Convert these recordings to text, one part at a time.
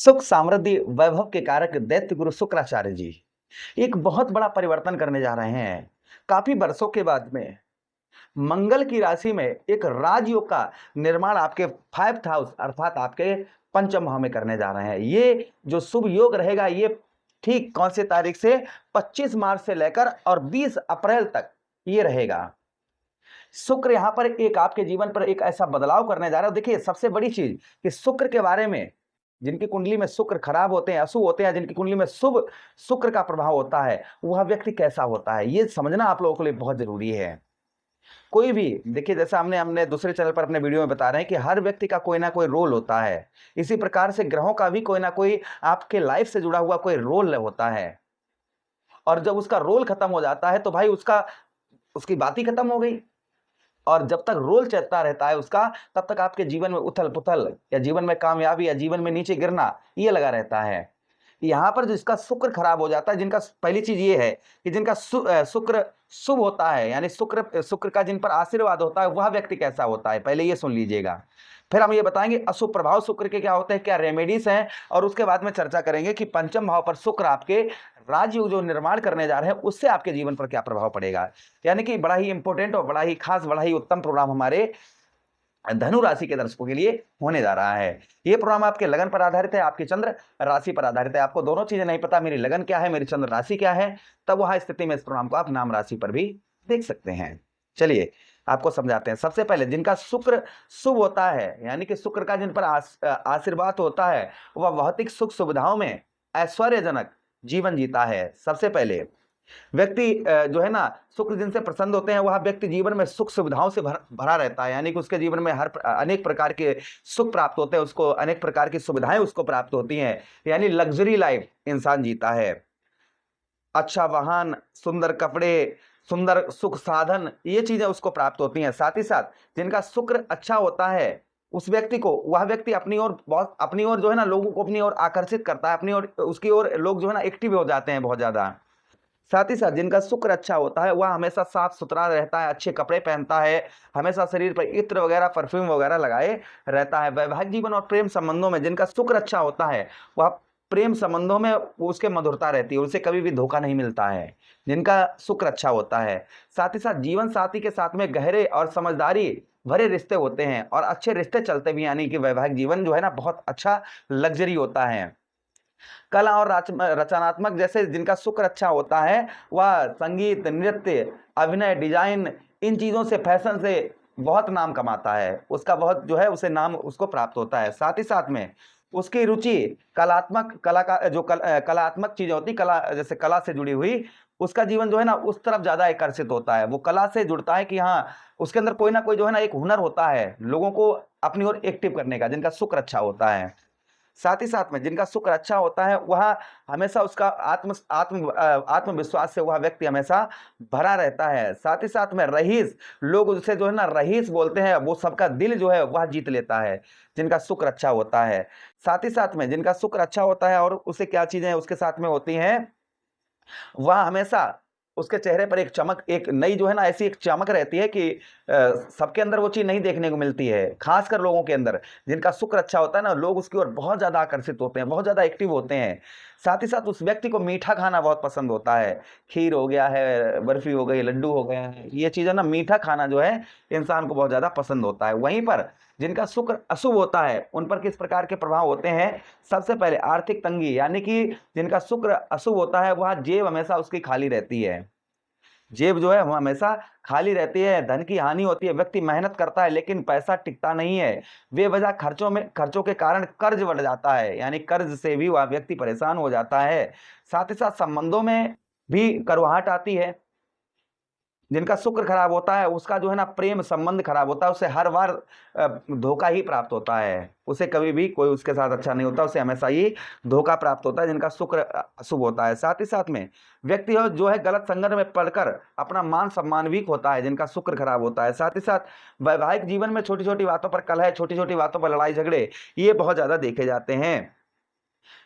सुख, समृद्धि, वैभव के कारक दैत्य गुरु शुक्राचार्य जी एक बहुत बड़ा परिवर्तन करने जा रहे हैं। काफ़ी बरसों के बाद में मंगल की राशि में एक राजयोग का निर्माण आपके 5th हाउस अर्थात आपके पंचम भाव में करने जा रहे हैं। ये जो शुभ योग रहेगा ये ठीक कौन से तारीख से 25 मार्च से लेकर और 20 अप्रैल तक ये रहेगा। शुक्र यहाँ पर एक आपके जीवन पर एक ऐसा बदलाव करने जा रहा है। देखिए सबसे बड़ी चीज़ कि शुक्र के बारे में जिनकी कुंडली में शुक्र खराब होते हैं, अशुभ होते हैं, जिनकी कुंडली में शुभ शुक्र का प्रभाव होता है, वह व्यक्ति कैसा होता है, ये समझना आप लोगों के लिए बहुत ज़रूरी है। कोई भी देखिए जैसा हमने हमने दूसरे चैनल पर अपने वीडियो में बता रहे हैं कि हर व्यक्ति का कोई ना कोई रोल होता है। इसी प्रकार से ग्रहों का भी कोई ना कोई आपके लाइफ से जुड़ा हुआ कोई रोल होता है और जब उसका रोल खत्म हो जाता है तो भाई उसकी बात ही खत्म हो गई। और जब तक रोल चलता रहता है उसका, तब तक आपके जीवन में उथल-पुथल या जीवन में कामयाबी या जीवन में नीचे गिरना, ये लगा रहता है। यहाँ पर जिसका शुक्र खराब हो जाता है, जिनका पहली चीज़ ये है कि जिनका शुक्र शुभ होता है, यानी शुक्र शुक्र का जिन पर आशीर्वाद होता है, वह व्यक्ति कैसा होता है, पहले ये सुन लीजिएगा। फिर हम ये बताएँगे अशुभ प्रभाव शुक्र के क्या होते हैं, क्या रेमेडीज़ हैं और उसके बाद में चर्चा करेंगे कि पंचम भाव पर शुक्र आपके राजयोग जो निर्माण करने जा रहे हैं, उससे आपके जीवन पर क्या प्रभाव पड़ेगा। यानी कि बड़ा ही इम्पोर्टेंट और बड़ा ही खास, बड़ा ही उत्तम प्रोग्राम हमारे धनु राशि के दर्शकों के लिए होने जा रहा है। ये प्रोग्राम आपके लगन पर आधारित है, आपकी चंद्र राशि पर आधारित है। आपको दोनों चीजें नहीं पता, मेरी लगन क्या है, मेरी चंद्र राशि क्या है, तब वह स्थिति में इस प्रोग्राम को आप नाम राशि पर भी देख सकते हैं। चलिए आपको समझाते हैं। सबसे पहले जिनका शुक्र शुभ होता है, यानी कि शुक्र का जिन पर आशीर्वाद होता है, वह भौतिक सुख सुविधाओं में ऐश्वर्यजनक जीवन जीता है। सबसे पहले व्यक्ति जो है ना शुक्र जिनसे प्रसन्न होते हैं, वह व्यक्ति जीवन में सुख सुविधाओं से भरा रहता है, यानी कि उसके जीवन में अनेक प्रकार के सुख प्राप्त होते हैं, उसको अनेक प्रकार की सुविधाएं उसको प्राप्त होती हैं, यानी लग्जरी लाइफ इंसान जीता है। अच्छा वाहन, सुंदर कपड़े, सुंदर सुख साधन, ये चीजें उसको प्राप्त होती हैं। साथ ही साथ जिनका शुक्र अच्छा होता है, उस व्यक्ति को वह व्यक्ति अपनी ओर जो है ना लोगों को अपनी ओर आकर्षित करता है, अपनी ओर उसकी ओर लोग जो है ना एक्टिव हो जाते हैं बहुत ज्यादा। साथ ही साथ जिनका शुक्र अच्छा होता है, वह हमेशा साफ-सुथरा रहता है, अच्छे कपड़े पहनता है, हमेशा शरीर पर इत्र वगैरह, परफ्यूम वगैरह लगाए रहता है। वैवाहिक जीवन और प्रेम संबंधों में जिनका शुक्र अच्छा होता है, वह प्रेम संबंधों में उसके मधुरता रहती है, उसे कभी भी धोखा नहीं मिलता है, जिनका शुक्र अच्छा होता है। साथ ही साथ जीवन साथी के साथ में गहरे और समझदारी भरे रिश्ते होते हैं और अच्छे रिश्ते चलते भी हैं, यानी कि वैवाहिक जीवन जो है ना बहुत अच्छा लग्ज़री होता है। कला और रचनात्मक जैसे जिनका शुक्र अच्छा होता है, वह संगीत, नृत्य, अभिनय, डिजाइन, इन चीज़ों से, फैशन से बहुत नाम कमाता है। उसका बहुत जो है उसे नाम उसको प्राप्त होता है। साथ ही साथ में उसकी रुचि कलात्मक चीज़ें होती, कला जैसे कला से जुड़ी हुई, उसका जीवन जो है ना उस तरफ ज़्यादा आकर्षित होता है। वो कला से जुड़ता है कि हाँ, उसके अंदर कोई ना कोई जो है ना एक हुनर होता है, लोगों को अपनी ओर एक्टिव करने का, जिनका शुक्र अच्छा होता है। साथ ही साथ में जिनका शुक्र अच्छा होता है, वह हमेशा उसका आत्मविश्वास से वह व्यक्ति हमेशा भरा रहता है। साथ ही साथ में रईस, लोग उसे जो है ना रईस बोलते हैं, वो सबका दिल जो है वह जीत लेता है, जिनका शुक्र अच्छा होता है। साथ ही साथ में जिनका शुक्र अच्छा होता है और उसे क्या चीज़ें उसके साथ में होती हैं, वह हमेशा उसके चेहरे पर एक चमक, एक नई जो है ना ऐसी एक चमक रहती है कि सबके अंदर वो चीज़ नहीं देखने को मिलती है, खासकर लोगों के अंदर। जिनका शुक्र अच्छा होता है ना, लोग उसकी ओर बहुत ज़्यादा आकर्षित होते हैं, बहुत ज़्यादा एक्टिव होते हैं। साथ ही साथ उस व्यक्ति को मीठा खाना बहुत पसंद होता है। खीर हो गया है, बर्फी हो गई, लड्डू हो गए हैं, ये चीज़ें ना मीठा खाना जो है इंसान को बहुत ज़्यादा पसंद होता है। वहीं पर जिनका शुक्र अशुभ होता है, उन पर किस प्रकार के प्रभाव होते हैं? सबसे पहले आर्थिक तंगी, यानी कि जिनका शुक्र अशुभ होता है, वह जेब हमेशा उसकी खाली रहती है। जेब जो है वो हमेशा खाली रहती है, धन की हानि होती है, व्यक्ति मेहनत करता है लेकिन पैसा टिकता नहीं है। बेवजह खर्चों के कारण कर्ज बढ़ जाता है, यानी कर्ज से भी वह व्यक्ति परेशान हो जाता है। साथ ही साथ संबंधों में भी कड़वाहट आती है। जिनका शुक्र खराब होता है, उसका जो है ना प्रेम संबंध खराब होता है, उसे हर बार धोखा ही प्राप्त होता है। उसे कभी भी कोई उसके साथ अच्छा नहीं होता, उसे हमेशा ही धोखा प्राप्त होता है, जिनका शुक्र अशुभ होता है। साथ ही साथ में व्यक्ति जो है गलत संगत में पड़कर अपना मान-सम्मान वीक होता है, जिनका शुक्र खराब होता है। साथ ही साथ वैवाहिक जीवन में छोटी-छोटी बातों पर कलह, छोटी-छोटी बातों पर लड़ाई-झगड़े, ये बहुत ज़्यादा देखे जाते हैं।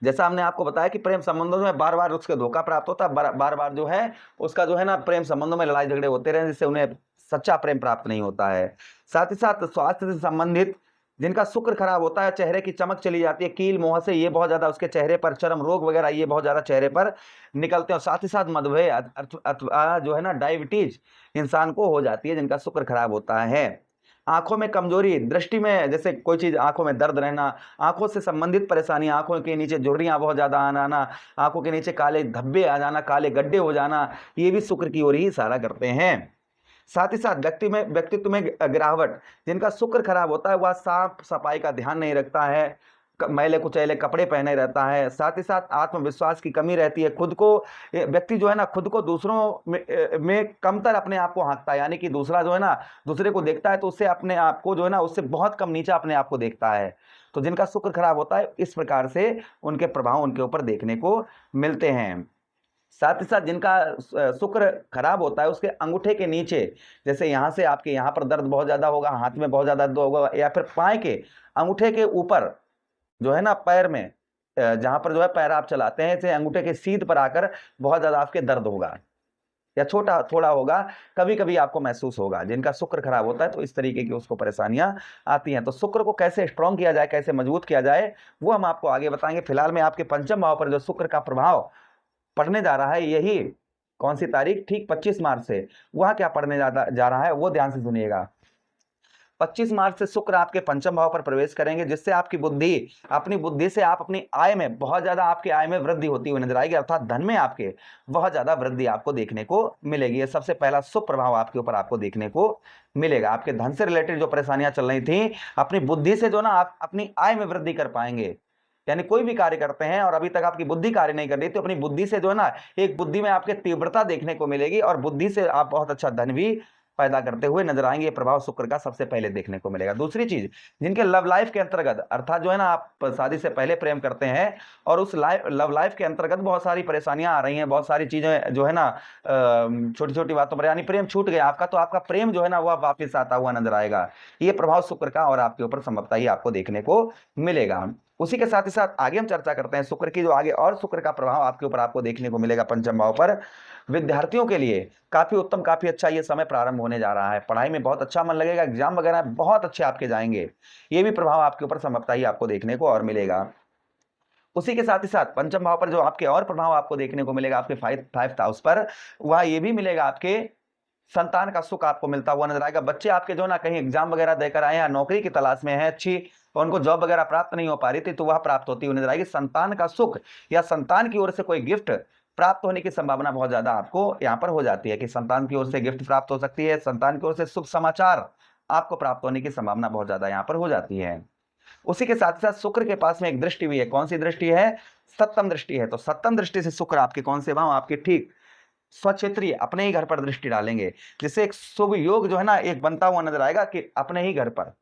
जैसा हमने आपको बताया कि प्रेम संबंधों में बार-बार उसको धोखा प्राप्त होता है, बार-बार जो है उसका जो है ना प्रेम संबंधों में लड़ाई-झगड़े होते रहे, जिससे उन्हें सच्चा प्रेम प्राप्त नहीं होता है। साथ ही साथ स्वास्थ्य से संबंधित जिनका शुक्र खराब होता है, चेहरे की चमक चली जाती है, कील मुहासे ये बहुत ज्यादा उसके चेहरे पर, चर्म रोग वगैरह ये बहुत ज्यादा चेहरे पर निकलते हैं। और साथ ही साथ मधुमेह अथवा जो है ना डायबिटीज इंसान को हो जाती है जिनका शुक्र खराब होता है। आंखों में कमजोरी, दृष्टि में जैसे कोई चीज, आंखों में दर्द रहना, आंखों से संबंधित परेशानी, आंखों के नीचे झुर्रियां बहुत ज्यादा आना, आंखों के नीचे काले धब्बे आ जाना, काले गड्ढे हो जाना, ये भी शुक्र की ओर ही इशारा करते हैं। साथ ही साथ व्यक्तित्व में गिरावट, जिनका शुक्र खराब होता है वह साफ सफाई का ध्यान नहीं रखता है, मैले कुचैले कपड़े पहने रहता है। साथ ही साथ आत्मविश्वास की कमी रहती है, खुद को व्यक्ति जो है ना खुद को दूसरों में कमतर अपने आप को हाँकता है, यानी कि दूसरा जो है ना दूसरे को देखता है तो उससे अपने आप को जो है ना उससे बहुत कम नीचा अपने आप को देखता है। तो जिनका शुक्र खराब होता है इस प्रकार से उनके प्रभाव उनके ऊपर देखने को मिलते हैं। साथ ही साथ जिनका शुक्र खराब होता है उसके अंगूठे के नीचे, जैसे यहाँ से आपके यहाँ पर दर्द बहुत ज्यादा होगा, हाथ में बहुत ज्यादा दर्द होगा, या फिर पाए के अंगूठे के ऊपर जो है ना पैर में, जहां पर जो है पैर आप चलाते हैं, इसे अंगूठे के सीध पर आकर बहुत ज्यादा आपके दर्द होगा या छोटा थोड़ा होगा, कभी कभी आपको महसूस होगा। जिनका शुक्र खराब होता है तो इस तरीके की उसको परेशानियां आती हैं। तो शुक्र को कैसे स्ट्रॉन्ग किया जाए, कैसे मजबूत किया जाए, वो हम आपको आगे बताएंगे। फिलहाल में आपके पंचम भाव पर जो शुक्र का प्रभाव पड़ने जा रहा है, यही कौन सी तारीख, ठीक 25 मार्च से, वह क्या पड़ने जा रहा है वो ध्यान से सुनिएगा। 25 मार्च से शुक्र आपके पंचम भाव पर प्रवेश करेंगे, जिससे आपकी बुद्धि, अपनी बुद्धि से आप अपनी आय में बहुत ज्यादा, आपकी आय में वृद्धि होती हुई नजर आएगी, अर्थात धन में आपके बहुत ज्यादा वृद्धि आपको देखने को मिलेगी। ये सबसे पहला शुभ प्रभाव आपके ऊपर आपको देखने को मिलेगा। आपके धन से रिलेटेड जो परेशानियां चल रही थी, अपनी बुद्धि से जो ना आप अपनी आय में वृद्धि कर पाएंगे। यानी कोई भी कार्य करते हैं और अभी तक आपकी बुद्धि कार्य नहीं कर रही, तो अपनी बुद्धि से जो है ना एक बुद्धि में आपके तीव्रता देखने को मिलेगी और बुद्धि से आप बहुत अच्छा धन भी पैदा करते हुए नजर आएंगे। ये प्रभाव शुक्र का सबसे पहले देखने को मिलेगा। दूसरी चीज, जिनके लव लाइफ के अंतर्गत, अर्थात जो है ना आप शादी से पहले प्रेम करते हैं और उस लव लाइफ के अंतर्गत बहुत सारी परेशानियां आ रही हैं, बहुत सारी चीजें जो है ना छोटी छोटी बातों पर, यानी प्रेम छूट गया आपका, तो आपका प्रेम जो है ना वह वापिस आता हुआ नजर आएगा। ये प्रभाव शुक्र का और आपके ऊपर संभवतः ही आपको देखने को मिलेगा। उसी के साथ ही साथ आगे हम चर्चा करते हैं शुक्र की, जो आगे और शुक्र का प्रभाव आपके ऊपर आपको देखने को मिलेगा पंचम भाव पर। विद्यार्थियों के लिए काफी उत्तम, काफी अच्छा ये समय प्रारंभ होने जा रहा है, पढ़ाई में बहुत अच्छा मन लगेगा, एग्जाम वगैरह बहुत अच्छे आपके जाएंगे। ये भी प्रभाव आपके ऊपर संभवतः ही आपको देखने को और मिलेगा। उसी के साथ ही साथ पंचम भाव पर जो आपके और प्रभाव आपको देखने को मिलेगा आपके फाइव हाउस पर, वह ये भी मिलेगा, आपके संतान का सुख आपको मिलता हुआ नजर आएगा। बच्चे आपके जो ना कहीं एग्जाम वगैरह देकर आए हैं, नौकरी की तलाश में है अच्छी, और उनको जॉब वगैरह प्राप्त नहीं हो पा रही थी, तो वह प्राप्त होती हुई नजर आएगी। संतान का सुख या संतान की ओर से कोई गिफ्ट प्राप्त होने की संभावना बहुत ज्यादा आपको यहाँ पर हो जाती है कि संतान की ओर से गिफ्ट प्राप्त हो सकती है, संतान की ओर से शुभ समाचार आपको प्राप्त होने की संभावना बहुत ज्यादा यहाँ पर हो जाती है। उसी के साथ साथ शुक्र के पास में एक दृष्टि भी है। कौन सी दृष्टि है? सप्तम दृष्टि है। तो सप्तम दृष्टि से शुक्र आपके कौन से भाव, आपके ठीक स्वक्षेत्रीय अपने ही घर पर दृष्टि डालेंगे, जिससे एक शुभ योग जो है ना एक बनता हुआ नजर आएगा कि अपने ही घर पर।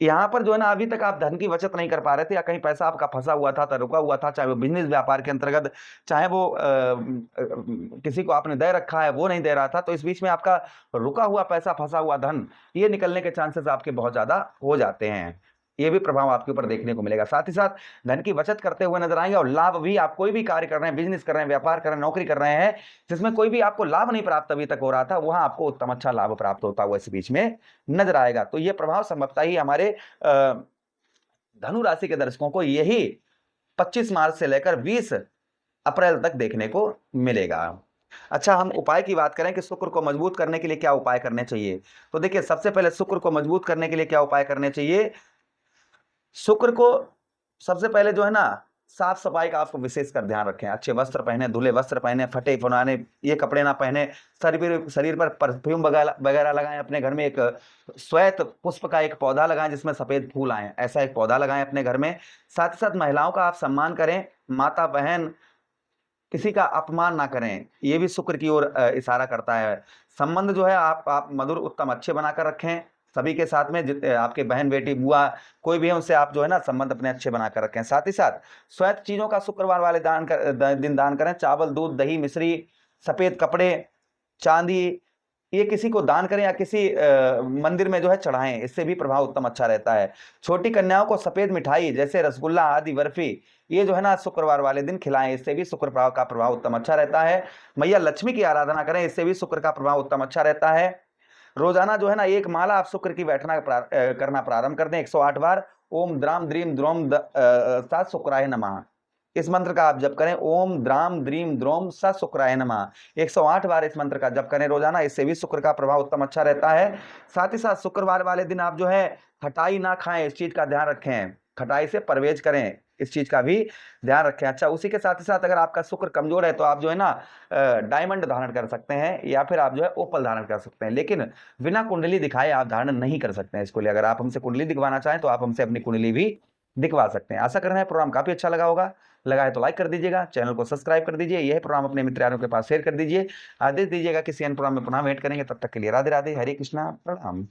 यहाँ पर जो है ना अभी तक आप धन की बचत नहीं कर पा रहे थे, या कहीं पैसा आपका फंसा हुआ था, रुका हुआ था, चाहे वो बिजनेस व्यापार के अंतर्गत, चाहे वो किसी को आपने दे रखा है वो नहीं दे रहा था, तो इस बीच में आपका रुका हुआ पैसा, फंसा हुआ धन, ये निकलने के चांसेस आपके बहुत ज्यादा हो जाते हैं। ये भी प्रभाव आपके ऊपर देखने को मिलेगा। साथ ही साथ धन की बचत करते हुए नजर आएंगे, और लाभ भी, आप कोई भी कार्य कर रहे हैं, बिजनेस कर रहे हैं, व्यापार कर रहे हैं, नौकरी कर रहे हैं, जिसमें कोई भी आपको लाभ नहीं प्राप्त अभी तक हो रहा था, वहां आपको उत्तम अच्छा लाभ प्राप्त होता हुआ इस बीच में नजर आएगा। तो ये प्रभाव संभवतः ही हमारे धनु राशि के दर्शकों को यही 25 मार्च से लेकर 20 अप्रैल तक देखने को मिलेगा। अच्छा, हम उपाय की बात करें कि शुक्र को मजबूत करने के लिए क्या उपाय करने चाहिए, तो देखिए सबसे पहले शुक्र को मजबूत करने के लिए क्या उपाय करने चाहिए। शुक्र को सबसे पहले जो है ना साफ सफाई का आपको विशेष कर ध्यान रखें। अच्छे वस्त्र पहने, धुले वस्त्र पहने, फटे पुराने ये कपड़े ना पहने, शरीर पर परफ्यूम वगैरह लगाएं। अपने घर में एक श्वेत पुष्प का एक पौधा लगाएं जिसमें सफेद फूल आए, ऐसा एक पौधा लगाएं अपने घर में। साथ ही साथ महिलाओं का आप सम्मान करें, माता बहन किसी का अपमान ना करें, ये भी शुक्र की ओर इशारा करता है। संबंध जो है आप मधुर उत्तम अच्छे बनाकर रखें सभी के साथ में, आपके बहन बेटी बुआ कोई भी है उनसे आप जो है ना संबंध अपने अच्छे बनाकर रखें। साथ ही साथ श्वेत चीजों का शुक्रवार वाले दिन दान करें। चावल, दूध, दही, मिश्री, सफेद कपड़े, चांदी, ये किसी को दान करें या किसी मंदिर में जो है चढ़ाएं, इससे भी प्रभाव उत्तम अच्छा रहता है। छोटी कन्याओं को सफेद मिठाई जैसे रसगुल्ला आदि, बर्फी, ये जो है ना शुक्रवार वाले दिन खिलाएं, इससे भी शुक्र प्रभाव का प्रभाव उत्तम अच्छा रहता है। मैया लक्ष्मी की आराधना करें, इससे भी शुक्र का प्रभाव उत्तम अच्छा रहता है। रोजाना जो है ना एक माला आप शुक्र की करना प्रारंभ कर दें 108 बार। ओम द्राम द्रीम द्रोम सा शुक्राय नमः, इस मंत्र का आप जप करें। ओम द्राम द्रीम द्रोम स शुक्राय नमः, 108 बार इस मंत्र का जप करें रोजाना। इससे भी शुक्र का प्रभाव उत्तम अच्छा रहता है। साथ ही साथ शुक्रवार वाले दिन आप जो है खटाई ना खाएं, इस चीज का ध्यान रखें, खटाई से परहेज करें, इस चीज का भी ध्यान रखें। अच्छा, उसी के साथ ही साथ अगर आपका शुक्र कमजोर है तो आप जो है ना डायमंड धारण कर सकते हैं या फिर आप जो है ओपल धारण कर सकते हैं, लेकिन बिना कुंडली दिखाए आप धारण नहीं कर सकते हैं इसको लिए। अगर आप हमसे कुंडली दिखवाना चाहें तो आप हमसे अपनी कुंडली भी दिखवा सकते हैं। आशा कर रहे हैं प्रोग्राम काफी अच्छा लगा होगा। लगा है तो लाइक कर दीजिएगा, चैनल को सब्सक्राइब कर दीजिए, यह प्रोग्राम अपने मित्र यारों के पास शेयर कर दीजिए। आदेश दीजिएगा किसी अन्य प्रोग्राम में पुनः वेट करेंगे, तब तक के लिए राधे राधे, हरे कृष्णा, प्रणाम।